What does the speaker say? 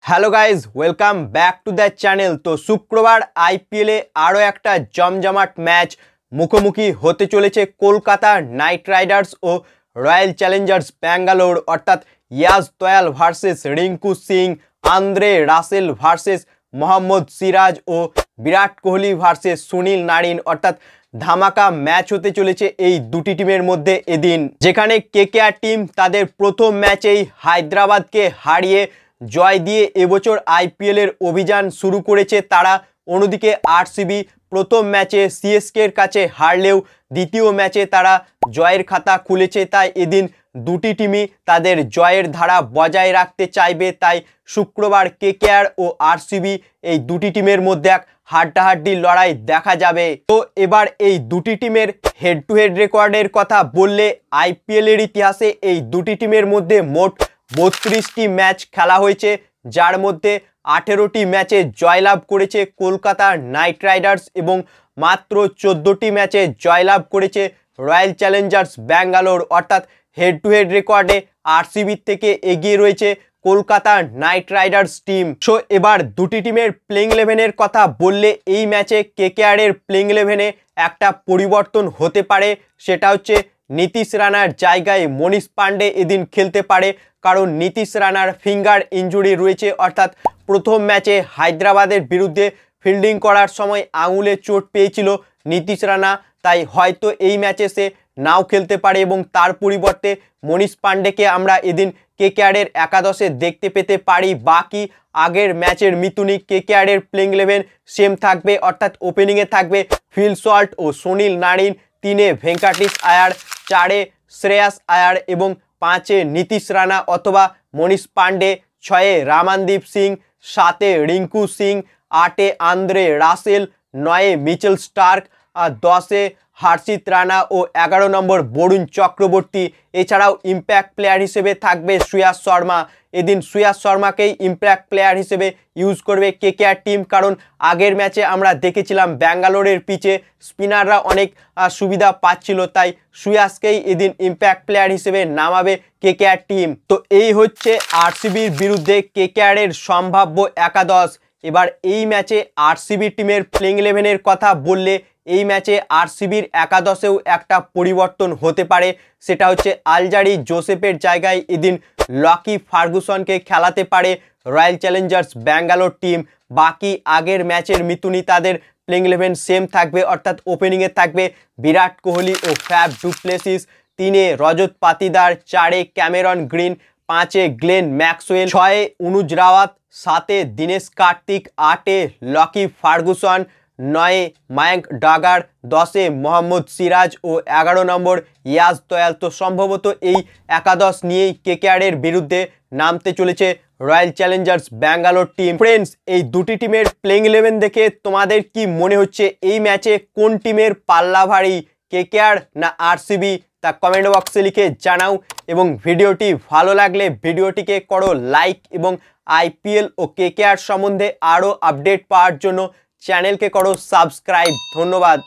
Hello guys, welcome back to the channel. তো শুক্রবার আইপিএলে আরও একটা জমজমাট ম্যাচ মুখোমুখি হতে চলেছে কলকাতা নাইট রাইডার্স ও রয়্যাল চ্যালেঞ্জার্স ব্যাঙ্গালোর, অর্থাৎ Yash Dayal versus Rinku Singh, Andre Russell versus Mohammed Siraj ও Virat Kohli versus Sunil Narine. অর্থাৎ ধামাকা ম্যাচ হতে চলেছে এই দুটি টিমের মধ্যে এদিন, যেখানে কেকেআর টিম তাদের প্রথম ম্যাচেই হায়দ্রাবাদকে হারিয়ে জয় দিয়ে এবছর আইপিএলের অভিযান শুরু করেছে তারা। অন্যদিকে আরসিবি প্রথম ম্যাচে সিএসকের কাছে হারলেও দ্বিতীয় ম্যাচে তারা জয়ের খাতা খুলেছে। তাই এদিন দুটি টিমই তাদের জয়ের ধারা বজায় রাখতে চাইবে। তাই শুক্রবার কেকেআর ও আরসিবি এই দুটি টিমের মধ্যে এক হাড্ডাহাড্ডি লড়াই দেখা যাবে। তো এবার এই দুটি টিমের হেড টু হেড রেকর্ডের কথা বললে আইপিএলের ইতিহাসে এই দুটি টিমের মধ্যে মোট 32টি ম্যাচ খেলা হয়েছে, যার মধ্যে 18টি ম্যাচে জয়লাভ করেছে কলকাতা নাইট রাইডার্স এবং মাত্র 14টি ম্যাচে জয়লাভ করেছে রয়্যাল চ্যালেঞ্জার্স ব্যাঙ্গালোর। অর্থাৎ হেড টু হেড রেকর্ডে আরসিবির থেকে এগিয়ে রয়েছে Kolkata Knight Riders team. So এবার দুটি টিমের প্লেইং ইলেভেনের কথা বললে এই ম্যাচে কেকেআরের প্লেইং ইলেভেনে একটা পরিবর্তন হতে পারে। সেটা হচ্ছে নীতিশ রানার জায়গায় মনীষ পান্ডে এদিন খেলতে পারে, কারণ নীতিশ রানার ফিঙ্গার ইনজুরি রয়েছে। অর্থাৎ প্রথম ম্যাচে হায়দ্রাবাদের বিরুদ্ধে ফিল্ডিং করার সময় আঙুলে চোট পেয়েছিল নীতিশ রানা, তাই হয়তো এই ম্যাচে সে নাও খেলতে পারে এবং তার পরিবর্তে মনীষ পান্ডেকে আমরা এদিন কেকেআরের একাদশে দেখতে পেতে পারি। বাকি আগের ম্যাচের মিতুনি কেকেআরের প্লেইং ইলেভেন সেম থাকবে, অর্থাৎ ওপেনিংয়ে থাকবে ফিল সল্ট ও সুনীল নারিন, 3-এ ভেঙ্কাটিস আয়ার, 4-এ শ্রেয়াস আয়ার এবং 5-এ নীতিশ রানা অথবা মনীষ পান্ডে, 6-এ রামানদীপ সিং, 7-এ রিঙ্কু সিং, 8-এ আন্দ্রে রাসেল, 9-এ মিচেল স্টার্ক, আর 10-এ হর্ষিত রানা ও 11 নম্বর বরুণ চক্রবর্তী। এছাড়াও ইম্প্যাক্ট প্লেয়ার হিসেবে থাকবে শ্রেয়াস শর্মা। এদিন শ্রেয়াস শর্মাকেই ইম্প্যাক্ট প্লেয়ার হিসেবে ইউজ করবে কেকেআর টিম, কারণ আগের ম্যাচে আমরা দেখেছিলাম ব্যাঙ্গালোরের পিচে স্পিনাররা অনেক সুবিধা পাচ্ছিল, তাই শ্রেয়াসকেই এদিন ইম্প্যাক্ট প্লেয়ার হিসেবে নামাবে কেকেআর টিম। তো এই হচ্ছে আরসিবির বিরুদ্ধে কেকেআরের সম্ভাব্য একাদশ। এবার এই ম্যাচে আরসিবি টিমের প্লেইং ইলেভেনের কথা বললে এই ম্যাচে আরসিবির একাদশেও একটা পরিবর্তন হতে পারে। সেটা হচ্ছে আলজারি জোসেফের জায়গায় এদিন লকি ফার্গুসনকে খেলাতে পারে রয়্যাল চ্যালেঞ্জার্স ব্যাঙ্গালোর টিম। বাকি আগের ম্যাচের মিতুনি তাদের প্লেইং ইলেভেন সেম থাকবে, অর্থাৎ ওপেনিংয়ে থাকবে বিরাট কোহলি ও ফ্যাব ডু প্লেসিস, 3-এ রজত পাতিদার, 4-এ ক্যামেরন গ্রিন, 5-এ গ্লেন ম্যাক্সওয়েল, 6-এ অনুজ রাওয়াত, 7-এ দীনেশ কার্তিক, 8-এ লকি ফার্গুসন, 9-এ মায়াঙ্ক ডাগার, 10-এ মোহাম্মদ সিরাজ ও 11 নম্বর ইয়াজ দয়াল। তো সম্ভবত এই একাদশ নিয়েই কেকেআরের বিরুদ্ধে নামতে চলেছে royal Challengers Bangalore team. Friends, এই দুটি টিমের প্লেইং ইলেভেন দেখে তোমাদের কি মনে হচ্ছে? এই ম্যাচে কোন টিমের পাল্লা ভারী, কেকেআর না আরসিবি? তা কমেন্ট বক্সে লিখে জানাও এবং ভিডিওটি ভালো লাগলে ভিডিওটিকে করো লাইক এবং আইপিএল ও কেকেআর সম্বন্ধে আরও আপডেট পাওয়ার জন্য চ্যানেলকে করো সাবস্ক্রাইব। ধন্যবাদ।